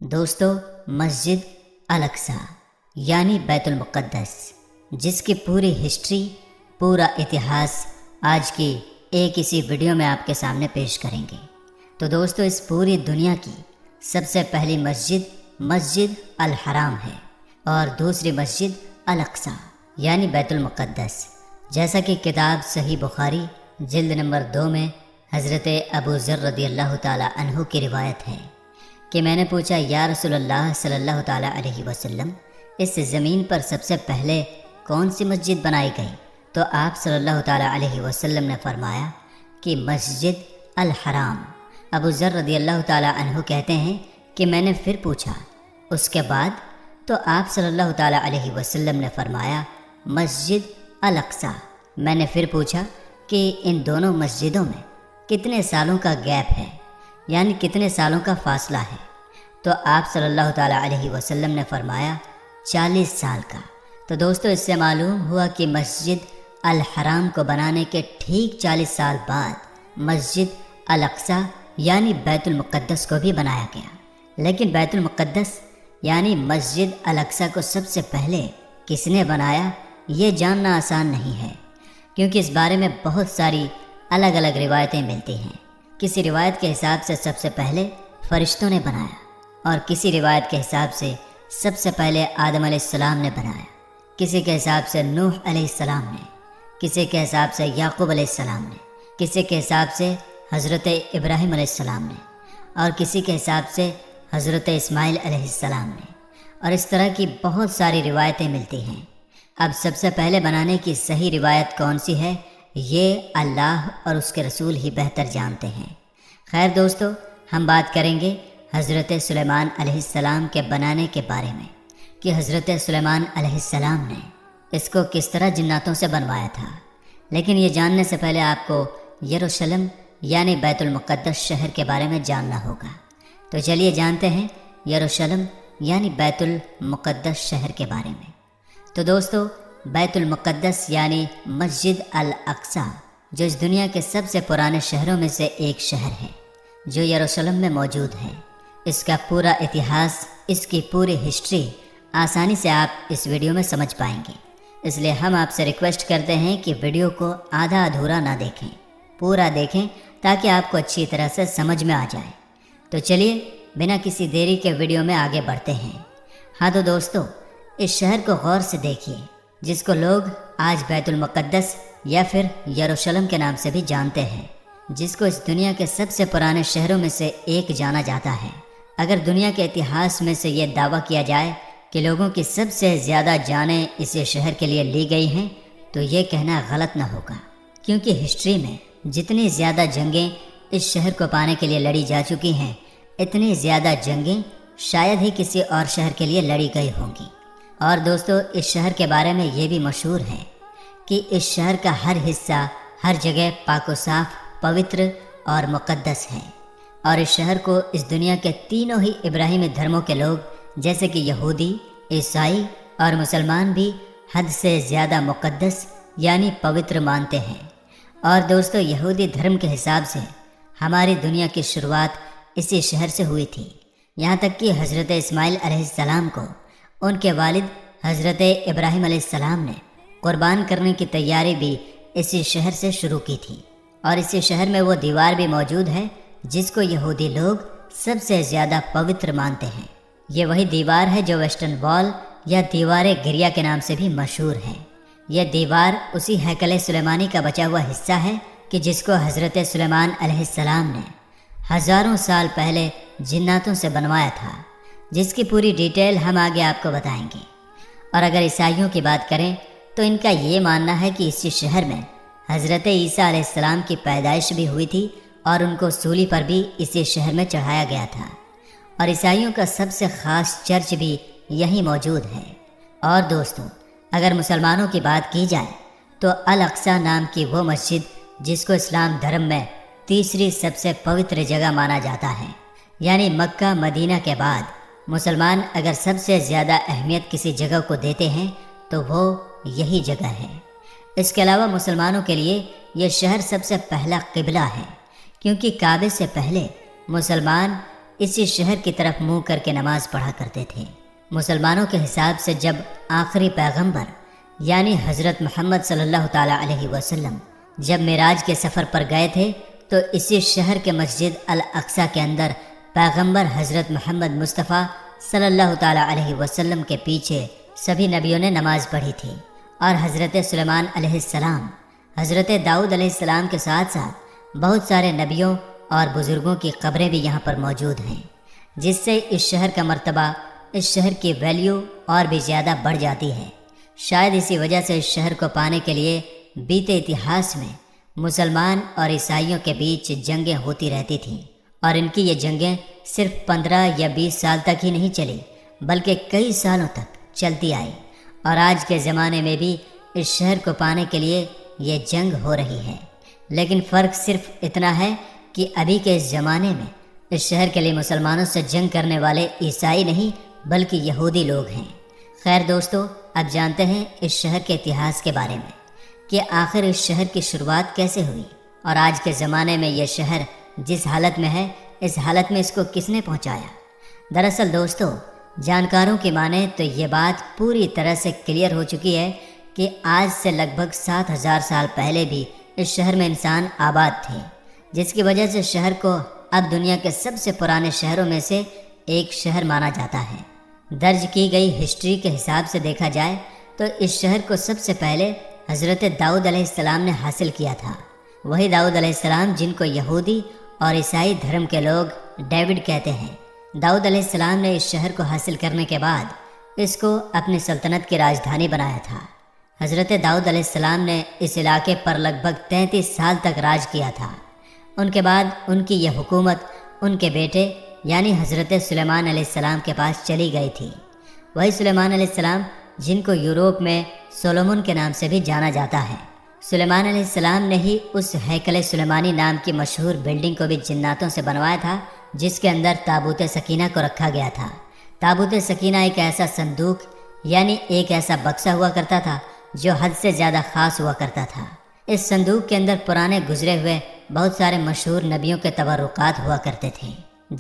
دوستو، مسجد الاقصی یعنی بیت المقدس، جس کی پوری ہسٹری، پورا اتہاس آج کی ایک اسی ویڈیو میں آپ کے سامنے پیش کریں گے۔ تو دوستو، اس پوری دنیا کی سب سے پہلی مسجد الحرام ہے اور دوسری مسجد الاقصی یعنی بیت المقدس، جیسا کہ کتاب صحیح بخاری جلد نمبر 2 میں حضرت ابو ذر رضی اللہ تعالی عنہ کی روایت ہے کہ میں نے پوچھا، یا رسول اللہ صلی اللہ تعالی علیہ وسلم، اس زمین پر سب سے پہلے کون سی مسجد بنائی گئی؟ تو آپ صلی اللہ تعالی علیہ وسلم نے فرمایا کہ مسجد الحرام۔ ابو ذر رضی اللہ تعالی عنہ کہتے ہیں کہ میں نے پھر پوچھا، اس کے بعد؟ تو آپ صلی اللہ تعالی علیہ وسلم نے فرمایا مسجد الاقصی۔ میں نے پھر پوچھا کہ ان دونوں مسجدوں میں کتنے سالوں کا گیپ ہے، یعنی کتنے سالوں کا فاصلہ ہے؟ تو آپ صلی اللہ تعالی علیہ وسلم نے فرمایا 40 سال کا۔ تو دوستو، اس سے معلوم ہوا کہ مسجد الحرام کو بنانے کے ٹھیک 40 سال بعد مسجد الاقصی یعنی بیت المقدس کو بھی بنایا گیا۔ لیکن بیت المقدس یعنی مسجد الاقصی کو سب سے پہلے کس نے بنایا، یہ جاننا آسان نہیں ہے، کیونکہ اس بارے میں بہت ساری الگ الگ روایتیں ملتی ہیں۔ کسی روایت کے حساب سے سب سے پہلے فرشتوں نے بنایا، اور کسی روایت کے حساب سے سب سے پہلے آدم علیہ السلام نے بنایا، کسی کے حساب سے نوح علیہ السلام نے، کسی کے حساب سے یعقوب علیہ السلام نے، کسی کے حساب سے حضرت ابراہیم علیہ السلام نے، اور کسی کے حساب سے حضرت اسماعیل علیہ السلام نے، اور اس طرح کی بہت ساری روایتیں ملتی ہیں۔ اب سب سے پہلے بنانے کی صحیح روایت کون سی ہے، یہ اللہ اور اس کے رسول ہی بہتر جانتے ہیں۔ خیر دوستو، ہم بات کریں گے حضرت سلیمان علیہ السلام کے بنانے کے بارے میں، کہ حضرت سلیمان علیہ السلام نے اس کو کس طرح جناتوں سے بنوایا تھا۔ لیکن یہ جاننے سے پہلے آپ کو یروشلم یعنی بیت المقدس شہر کے بارے میں جاننا ہوگا۔ تو چلیے جانتے ہیں یروشلم یعنی بیت المقدس شہر کے بارے میں۔ تو دوستو، بیت المقدس یعنی مسجد الاقصی، جو اس دنیا کے سب سے پرانے شہروں میں سے ایک شہر ہے، جو یروشلم میں موجود ہے، اس کا پورا اتہاس، اس کی پوری ہسٹری آسانی سے آپ اس ویڈیو میں سمجھ پائیں گے۔ اس لیے ہم آپ سے ریکویسٹ کرتے ہیں کہ ویڈیو کو آدھا ادھورا نہ دیکھیں، پورا دیکھیں تاکہ آپ کو اچھی طرح سے سمجھ میں آ جائے۔ تو چلیے بنا کسی دیری کے ویڈیو میں آگے بڑھتے ہیں۔ ہاں تو دوستو، اس شہر کو غور سے دیکھیے، جس کو لوگ آج بیت المقدس یا پھر یروشلم کے نام سے بھی جانتے ہیں، جس کو اس دنیا کے سب سے پرانے شہروں میں سے ایک جانا جاتا ہے۔ اگر دنیا کے اتہاس میں سے یہ دعویٰ کیا جائے کہ لوگوں کی سب سے زیادہ جانیں اس شہر کے لیے لی گئی ہیں، تو یہ کہنا غلط نہ ہوگا، کیونکہ ہسٹری میں جتنی زیادہ جنگیں اس شہر کو پانے کے لیے لڑی جا چکی ہیں، اتنی زیادہ جنگیں شاید ہی کسی اور شہر کے لیے لڑی گئی ہوں گی۔ اور دوستو، اس شہر کے بارے میں یہ بھی مشہور ہے کہ اس شہر کا ہر حصہ، ہر جگہ پاک و صاف، پوتر اور مقدس ہے، اور اس شہر کو اس دنیا کے تینوں ہی ابراہیمی دھرموں کے لوگ، جیسے کہ یہودی، عیسائی اور مسلمان بھی حد سے زیادہ مقدس یعنی پوتر مانتے ہیں۔ اور دوستو، یہودی دھرم کے حساب سے ہماری دنیا کی شروعات اسی شہر سے ہوئی تھی، یہاں تک کہ حضرت اسماعیل علیہ السلام کو ان کے والد حضرت ابراہیم علیہ السلام نے قربان کرنے کی تیاری بھی اسی شہر سے شروع کی تھی۔ اور اسی شہر میں وہ دیوار بھی موجود ہے جس کو یہودی لوگ سب سے زیادہ پوتر مانتے ہیں۔ یہ وہی دیوار ہے جو ویسٹرن وال یا دیوار گریا کے نام سے بھی مشہور ہے۔ یہ دیوار اسی ہیکل سلیمانی کا بچا ہوا حصہ ہے کہ جس کو حضرت سلیمان علیہ السلام نے ہزاروں سال پہلے جناتوں سے بنوایا تھا، جس کی پوری ڈیٹیل ہم آگے آپ کو بتائیں گے۔ اور اگر عیسائیوں کی بات کریں تو ان کا یہ ماننا ہے کہ اسی شہر میں حضرت عیسیٰ علیہ السلام کی پیدائش بھی ہوئی تھی، اور ان کو سولی پر بھی اسی شہر میں چڑھایا گیا تھا۔ اور عیسائیوں کا سب سے خاص چرچ بھی یہیں موجود ہے۔ اور دوستوں، اگر مسلمانوں کی بات کی جائے تو الاقصی نام کی وہ مسجد، جس کو اسلام دھرم میں تیسری سب سے پوتر جگہ مانا جاتا ہے، یعنی مکہ مدینہ کے بعد مسلمان اگر سب سے زیادہ اہمیت کسی جگہ کو دیتے ہیں تو وہ یہی جگہ ہے۔ اس کے علاوہ مسلمانوں کے لیے یہ شہر سب سے پہلا قبلہ ہے، کیونکہ کعبے سے پہلے مسلمان اسی شہر کی طرف منہ کر کے نماز پڑھا کرتے تھے۔ مسلمانوں کے حساب سے جب آخری پیغمبر یعنی حضرت محمد صلی اللہ تعالیٰ علیہ وسلم جب معراج کے سفر پر گئے تھے تو اسی شہر کے مسجد الاقصی کے اندر پیغمبر حضرت محمد مصطفیٰ صلی اللہ تعالیٰ علیہ وسلم کے پیچھے سبھی نبیوں نے نماز پڑھی تھی، اور حضرت سلیمان علیہ السلام، حضرت داؤد علیہ السلام کے ساتھ ساتھ بہت سارے نبیوں اور بزرگوں کی قبریں بھی یہاں پر موجود ہیں، جس سے اس شہر کا مرتبہ، اس شہر کی ویلیو اور بھی زیادہ بڑھ جاتی ہے۔ شاید اسی وجہ سے اس شہر کو پانے کے لیے بیتے اتہاس میں مسلمان اور عیسائیوں کے بیچ جنگیں ہوتی رہتی تھیں، اور ان کی یہ جنگیں صرف 15 یا 20 سال تک ہی نہیں چلی بلکہ کئی سالوں تک چلتی آئی، اور آج کے زمانے میں بھی اس شہر کو پانے کے لیے یہ جنگ ہو رہی ہے۔ لیکن فرق صرف اتنا ہے کہ ابھی کے اس زمانے میں اس شہر کے لیے مسلمانوں سے جنگ کرنے والے عیسائی نہیں بلکہ یہودی لوگ ہیں۔ خیر دوستو، اب جانتے ہیں اس شہر کے اتہاس کے بارے میں کہ آخر اس شہر کی شروعات کیسے ہوئی، اور آج کے زمانے میں یہ شہر جس حالت میں ہے اس حالت میں اس کو کس نے پہنچایا۔ دراصل دوستو، جانکاروں کی مانیں تو یہ بات پوری طرح سے کلیئر ہو چکی ہے کہ آج سے لگ بھگ 7000 سال پہلے بھی اس شہر میں انسان آباد تھے، جس کی وجہ سے شہر کو اب دنیا کے سب سے پرانے شہروں میں سے ایک شہر مانا جاتا ہے۔ درج کی گئی ہسٹری کے حساب سے دیکھا جائے تو اس شہر کو سب سے پہلے حضرت داؤد علیہ السلام نے حاصل کیا تھا، وہی داؤد علیہ السلام جن کو یہودی اور عیسائی دھرم کے لوگ ڈیوڈ کہتے ہیں۔ داؤد علیہ السلام نے اس شہر کو حاصل کرنے کے بعد اس کو اپنی سلطنت کی راجدھانی بنایا تھا۔ حضرت داؤد علیہ السلام نے اس علاقے پر لگ بھگ 33 سال تک راج کیا تھا۔ ان کے بعد ان کی یہ حکومت ان کے بیٹے یعنی حضرت سلیمان علیہ السلام کے پاس چلی گئی تھی، وہی سلیمان علیہ السلام جن کو یوروپ میں سولومن کے نام سے بھی جانا جاتا ہے۔ سلیمان علیہ السلام نے ہی اس ہیکل سلیمانی نام کی مشہور بلڈنگ کو بھی جناتوں سے بنوایا تھا، جس کے اندر تابوت سکینہ کو رکھا گیا تھا۔ تابوت سکینہ ایک ایسا صندوق یعنی ایک ایسا بکسہ ہوا کرتا تھا جو حد سے زیادہ خاص ہوا کرتا تھا۔ اس صندوق کے اندر پرانے گزرے ہوئے بہت سارے مشہور نبیوں کے تبرکات ہوا کرتے تھے،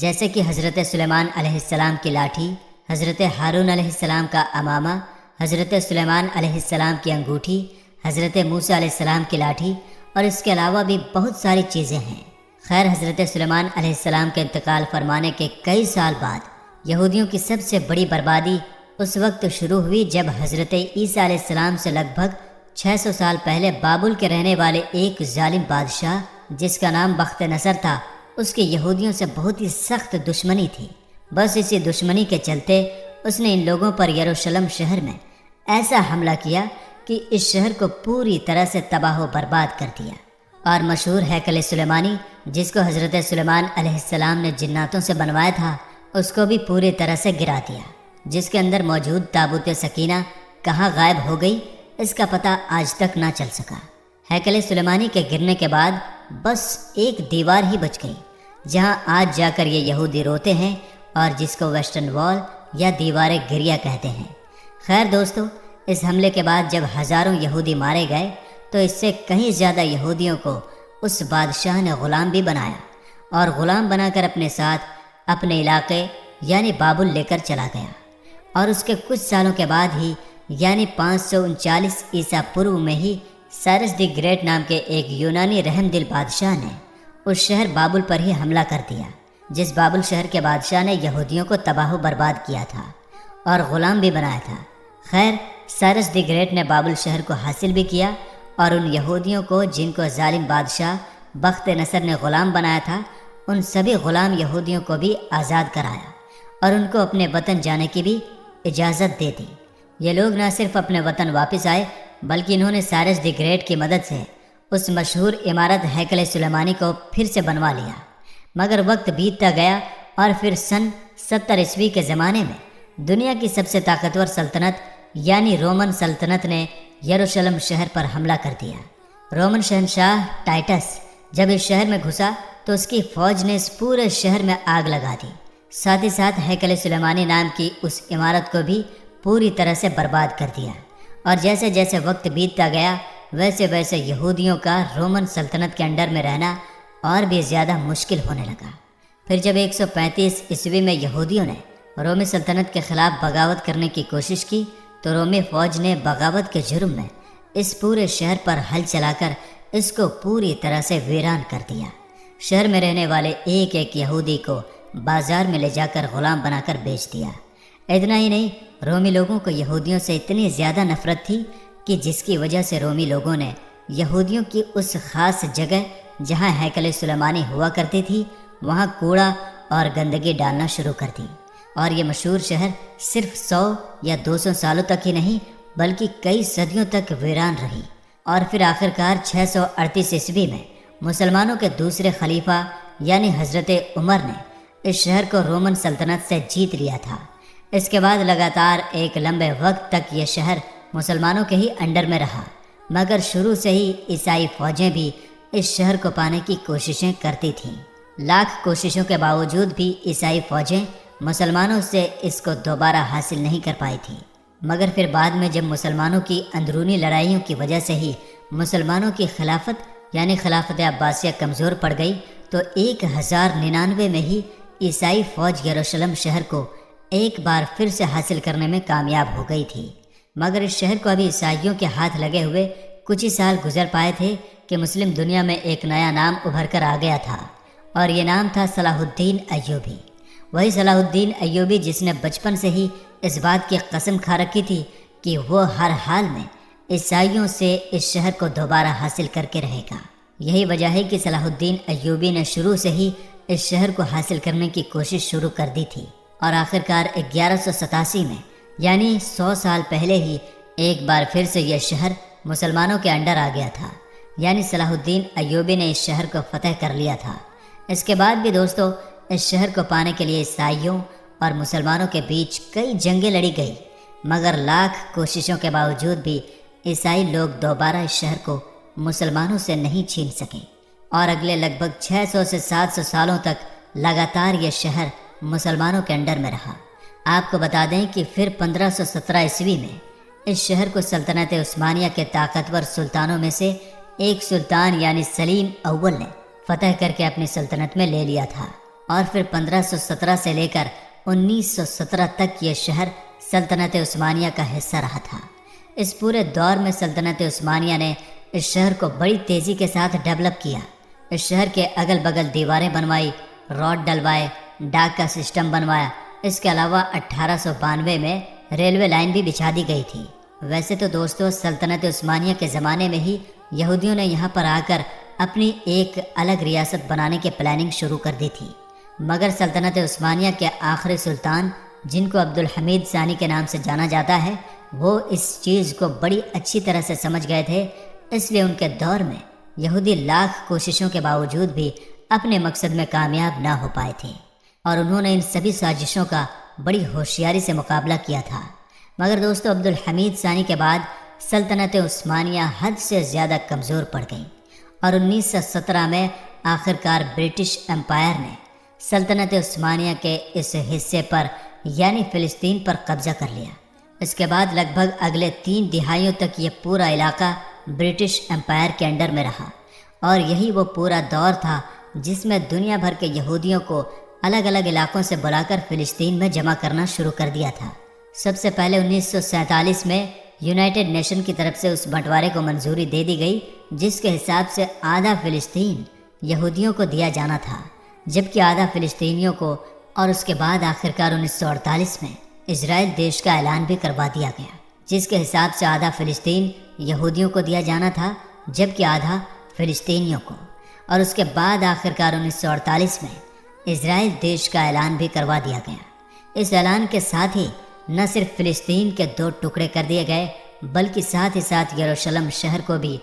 جیسے کہ حضرت سلیمان علیہ السلام کی لاٹھی، حضرت ہارون علیہ السلام کا امامہ، حضرت سلیمان علیہ السلام کی انگوٹھی، حضرت موسیٰ علیہ السلام کی لاٹھی، اور اس کے علاوہ بھی بہت ساری چیزیں ہیں۔ خیر، حضرت سلیمان علیہ السلام کے انتقال فرمانے کے کئی سال بعد یہودیوں کی سب سے بڑی بربادی اس وقت شروع ہوئی جب حضرت عیسیٰ علیہ السلام سے لگ بھگ 600 سال پہلے بابل کے رہنے والے ایک ظالم بادشاہ جس کا نام بخت نصر تھا، اس کی یہودیوں سے بہت ہی سخت دشمنی تھی۔ بس اسی دشمنی کے چلتے اس نے ان لوگوں پر یروشلم شہر میں ایسا حملہ کیا کہ اس شہر کو پوری طرح سے تباہ و برباد کر دیا، اور مشہور ہیکل سلیمانی جس کو حضرت سلیمان علیہ السلام نے جناتوں سے بنوایا تھا اس کو بھی پوری طرح سے گرا دیا، جس کے اندر موجود تابوت سکینہ کہاں غائب ہو گئی اس کا پتہ آج تک نہ چل سکا۔ ہیکل سلیمانی کے گرنے کے بعد بس ایک دیوار ہی بچ گئی جہاں آج جا کر یہ یہودی روتے ہیں اور جس کو ویسٹرن وال یا دیوار گریا کہتے ہیں۔ خیر دوستو، اس حملے کے بعد جب ہزاروں یہودی مارے گئے تو اس سے کہیں زیادہ یہودیوں کو اس بادشاہ نے غلام بھی بنایا، اور غلام بنا کر اپنے ساتھ اپنے علاقے یعنی بابل لے کر چلا گیا، اور اس کے کچھ سالوں کے بعد ہی یعنی 539 عیسیٰ پورو میں ہی سائرس دی گریٹ نام کے ایک یونانی رحم دل بادشاہ نے اس شہر بابل پر ہی حملہ کر دیا، جس بابل شہر کے بادشاہ نے یہودیوں کو تباہ و برباد کیا تھا اور غلام بھی بنایا تھا۔ خیر، سائرس دی گریٹ نے بابل شہر کو حاصل بھی کیا، اور ان یہودیوں کو جن کو ظالم بادشاہ بخت نصر نے غلام بنایا تھا، ان سبھی غلام یہودیوں کو بھی آزاد کرایا اور ان کو اپنے وطن جانے کی بھی اجازت دے دی۔ یہ لوگ نہ صرف اپنے وطن واپس آئے بلکہ انہوں نے سائرس دی گریٹ کی مدد سے اس مشہور عمارت ہیکل سلیمانی کو پھر سے بنوا لیا۔ مگر وقت بیتتا گیا اور پھر سن 70 عیسوی کے زمانے میں دنیا کی سب سے طاقتور سلطنت یعنی رومن سلطنت نے یروشلم شہر پر حملہ کر دیا۔ رومن شہنشاہ ٹائٹس جب اس شہر میں گھسا تو اس کی فوج نے اس پورے شہر میں آگ لگا دی، ساتھ ہی ساتھ ہیکل سلیمانی نام کی اس عمارت کو بھی پوری طرح سے برباد کر دیا، اور جیسے جیسے وقت بیتتا گیا ویسے ویسے یہودیوں کا رومن سلطنت کے انڈر میں رہنا اور بھی زیادہ مشکل ہونے لگا۔ پھر جب 135 عیسوی میں یہودیوں نے رومی سلطنت کے خلاف بغاوت کرنے کی کوشش کی تو رومی فوج نے بغاوت کے جرم میں اس پورے شہر پر ہل چلا کر اس کو پوری طرح سے ویران کر دیا۔ شہر میں رہنے والے ایک ایک یہودی کو بازار میں لے جا کر غلام بنا کر بیچ دیا۔ اتنا ہی نہیں، رومی لوگوں کو یہودیوں سے اتنی زیادہ نفرت تھی کہ جس کی وجہ سے رومی لوگوں نے یہودیوں کی اس خاص جگہ جہاں ہیکل سلیمانی ہوا کرتی تھی وہاں کوڑا اور گندگی ڈالنا شروع کر دی، اور یہ مشہور شہر صرف 100 یا 200 سالوں تک ہی نہیں بلکہ کئی صدیوں تک ویران رہی۔ اور پھر آخرکار 638 عیسوی میں مسلمانوں کے دوسرے خلیفہ یعنی حضرت عمر نے اس شہر کو رومن سلطنت سے جیت لیا تھا۔ اس کے بعد لگاتار ایک لمبے وقت تک یہ شہر مسلمانوں کے ہی انڈر میں رہا، مگر شروع سے ہی عیسائی فوجیں بھی اس شہر کو پانے کی کوششیں کرتی تھیں۔ لاکھ کوششوں کے باوجود بھی عیسائی فوجیں مسلمانوں سے اس کو دوبارہ حاصل نہیں کر پائی تھیں، مگر پھر بعد میں جب مسلمانوں کی اندرونی لڑائیوں کی وجہ سے ہی مسلمانوں کی خلافت یعنی خلافت عباسیہ کمزور پڑ گئی تو 1099 میں ہی عیسائی فوج یروشلم شہر کو ایک بار پھر سے حاصل کرنے میں کامیاب ہو گئی تھی، مگر اس شہر کو ابھی عیسائیوں کے ہاتھ لگے ہوئے کچھ ہی سال گزر پائے تھے کہ مسلم دنیا میں ایک نیا نام ابھر کر آ گیا تھا، اور یہ نام تھا صلاح الدین ایوبی۔ وہی صلاح الدین ایوبی جس نے بچپن سے ہی اس بات کی قسم کھا رکھی تھی کہ وہ ہر حال میں عیسائیوں سے اس شہر کو دوبارہ حاصل کر کے رہے گا۔ یہی وجہ ہے کہ صلاح الدین ایوبی نے شروع سے ہی اس شہر کو حاصل کرنے کی کوشش شروع کر دی تھی، اور آخرکار 1187 میں یعنی 100 سال پہلے ہی ایک بار پھر سے یہ شہر مسلمانوں کے انڈر آ گیا تھا، یعنی صلاح الدین ایوبی نے اس شہر کو فتح کر لیا تھا۔ اس کے بعد بھی دوستو اس شہر کو پانے کے لیے عیسائیوں اور مسلمانوں کے بیچ کئی جنگیں لڑی گئی، مگر لاکھ کوششوں کے باوجود بھی عیسائی لوگ دوبارہ اس شہر کو مسلمانوں سے نہیں چھین سکے، اور اگلے لگ بھگ 600 سے 700 سالوں تک لگاتار یہ شہر مسلمانوں کے انڈر میں رہا۔ آپ کو بتا دیں کہ پھر 1517 عیسوی میں اس شہر کو سلطنت عثمانیہ کے طاقتور سلطانوں میں سے ایک سلطان یعنی سلیم اول نے فتح کر کے اپنی سلطنت میں لے لیا تھا، اور پھر 1517 سے لے کر 1917 تک یہ شہر سلطنت عثمانیہ کا حصہ رہا تھا۔ اس پورے دور میں سلطنت عثمانیہ نے اس شہر کو بڑی تیزی کے ساتھ ڈیولپ کیا۔ اس شہر کے اگل بگل دیواریں بنوائی، روڈ ڈلوائے، ڈاک کا سسٹم بنوایا۔ اس کے علاوہ 1892 میں ریلوے لائن بھی بچھا دی گئی تھی۔ ویسے تو دوستو سلطنت عثمانیہ کے زمانے میں ہی یہودیوں نے یہاں پر آ کر اپنی ایک الگ ریاست بنانے کی پلاننگ شروع کر دی تھی، مگر سلطنت عثمانیہ کے آخری سلطان جن کو عبدالحمید ثانی کے نام سے جانا جاتا ہے وہ اس چیز کو بڑی اچھی طرح سے سمجھ گئے تھے، اس لیے ان کے دور میں یہودی لاکھ کوششوں کے باوجود بھی اپنے مقصد میں کامیاب نہ ہو پائے تھے، اور انہوں نے ان سبھی سازشوں کا بڑی ہوشیاری سے مقابلہ کیا تھا۔ مگر دوستو عبدالحمید ثانی کے بعد سلطنت عثمانیہ حد سے زیادہ کمزور پڑ گئی، اور 1917 میں آخرکار برٹش امپائر نے سلطنت عثمانیہ کے اس حصے پر یعنی فلسطین پر قبضہ کر لیا۔ اس کے بعد لگ بھگ اگلے 3 دہائیوں تک یہ پورا علاقہ برٹش امپائر کے انڈر میں رہا، اور یہی وہ پورا دور تھا جس میں دنیا بھر کے یہودیوں کو الگ الگ علاقوں سے بلا کر فلسطین میں جمع کرنا شروع کر دیا تھا۔ سب سے پہلے 1947 میں یونائٹڈ نیشن کی طرف سے اس بنٹوارے کو منظوری دے دی گئی جس کے حساب سے آدھا فلسطین یہودیوں کو دیا جانا تھا، جبکہ آدھا فلسطینیوں کو، اور اس کے بعد آخرکار 1948 میں اسرائیل دیش کا اعلان بھی کروا دیا گیا جس کے حساب سے آدھا فلسطین یہودیوں کو دیا جانا تھا جبکہ آدھا فلسطینیوں کو، اور اس کے بعد آخرکار 1948 میں اسرائیل دیش کا اعلان بھی کروا دیا گیا۔ اس اعلان کے ساتھ ہی نہ صرف فلسطین کے 2 ٹکڑے کر دیے گئے بلکہ ساتھ ہی ساتھ یروشلم شہر کو بھی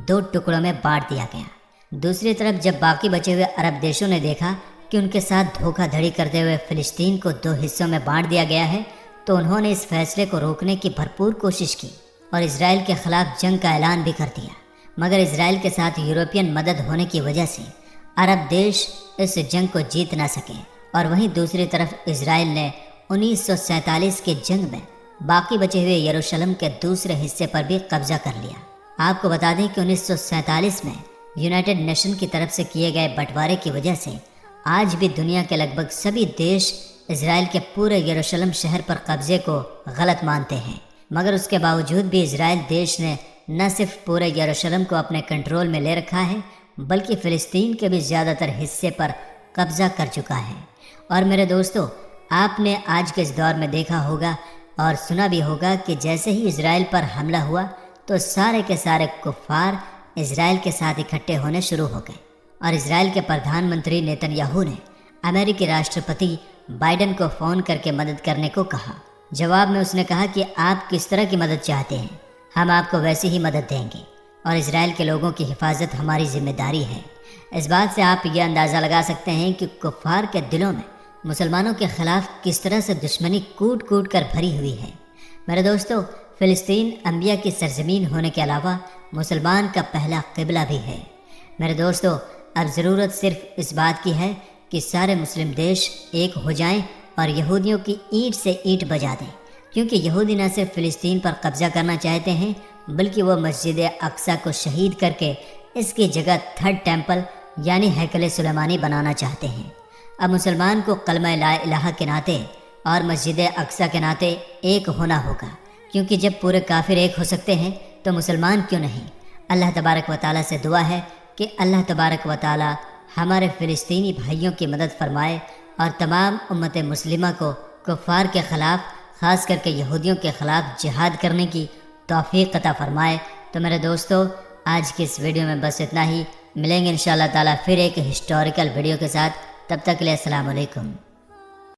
2 ٹکڑوں میں بانٹ دیا گیا۔ دوسری طرف جب باقی بچے ہوئے عرب دیشوں نے دیکھا کہ ان کے ساتھ دھوکہ دھڑی کرتے ہوئے فلسطین کو 2 حصوں میں بانٹ دیا گیا ہے تو انہوں نے اس فیصلے کو روکنے کی بھرپور کوشش کی اور اسرائیل کے خلاف جنگ کا اعلان بھی کر دیا، مگر اسرائیل کے ساتھ یورپین مدد ہونے کی وجہ سے عرب دیش اس جنگ کو جیت نہ سکے، اور وہیں دوسری طرف اسرائیل نے 1947 کی جنگ میں باقی بچے ہوئے یروشلم کے دوسرے حصے پر بھی قبضہ کر لیا۔ آپ کو بتا دیں کہ 1947 میں یونائٹڈ نیشن کی طرف سے کیے گئے بنٹوارے کی وجہ سے آج بھی دنیا کے لگ بھگ سبھی دیش اسرائیل کے پورے یروشلم شہر پر قبضے کو غلط مانتے ہیں، مگر اس کے باوجود بھی اسرائیل دیش نے نہ صرف پورے یروشلم کو اپنے کنٹرول میں لے رکھا ہے بلکہ فلسطین کے بھی زیادہ تر حصے پر قبضہ کر چکا ہے۔ اور میرے دوستو، آپ نے آج کے اس دور میں دیکھا ہوگا اور سنا بھی ہوگا کہ جیسے ہی اسرائیل پر حملہ ہوا تو سارے کے سارے کفار اسرائیل کے ساتھ اکٹھے ہونے شروع ہو گئے، اور اسرائیل کے پردھان منتری نیتن یاہو نے امریکی راشٹرپتی بائیڈن کو فون کر کے مدد کرنے کو کہا۔ جواب میں اس نے کہا کہ آپ کس طرح کی مدد چاہتے ہیں، ہم آپ کو ویسی ہی مدد دیں گے، اور اسرائیل کے لوگوں کی حفاظت ہماری ذمہ داری ہے۔ اس بات سے آپ یہ اندازہ لگا سکتے ہیں کہ کفار کے دلوں میں مسلمانوں کے خلاف کس طرح سے دشمنی کوٹ کوٹ کر بھری ہوئی ہے۔ میرے دوستو، فلسطین انبیاء کی سرزمین ہونے کے علاوہ مسلمان کا پہلا قبلہ بھی ہے۔ میرے دوستو، اب ضرورت صرف اس بات کی ہے کہ سارے مسلم دیش ایک ہو جائیں اور یہودیوں کی اینٹ سے اینٹ بجا دیں، کیونکہ یہودی نہ صرف فلسطین پر قبضہ کرنا چاہتے ہیں بلکہ وہ مسجد اقصیٰ کو شہید کر کے اس کی جگہ تھرڈ ٹیمپل یعنی ہیکل سلیمانی بنانا چاہتے ہیں۔ اب مسلمان کو کلمہ لا الہ کے ناطے اور مسجد اقصیٰ کے ناطے ایک ہونا ہوگا، کیونکہ جب پورے کافر ایک ہو سکتے ہیں تو مسلمان کیوں نہیں؟ اللہ تبارک و تعالیٰ سے دعا ہے کہ اللہ تبارک و تعالیٰ ہمارے فلسطینی بھائیوں کی مدد فرمائے اور تمام امت مسلمہ کو کفار کے خلاف، خاص کر کے یہودیوں کے خلاف جہاد کرنے کی توفیق عطا فرمائے۔ تو میرے دوستو، آج کی اس ویڈیو میں بس اتنا ہی، ملیں گے انشاءاللہ تعالیٰ پھر ایک ہسٹوریکل ویڈیو کے ساتھ، تب تک کے لیے السلام علیکم۔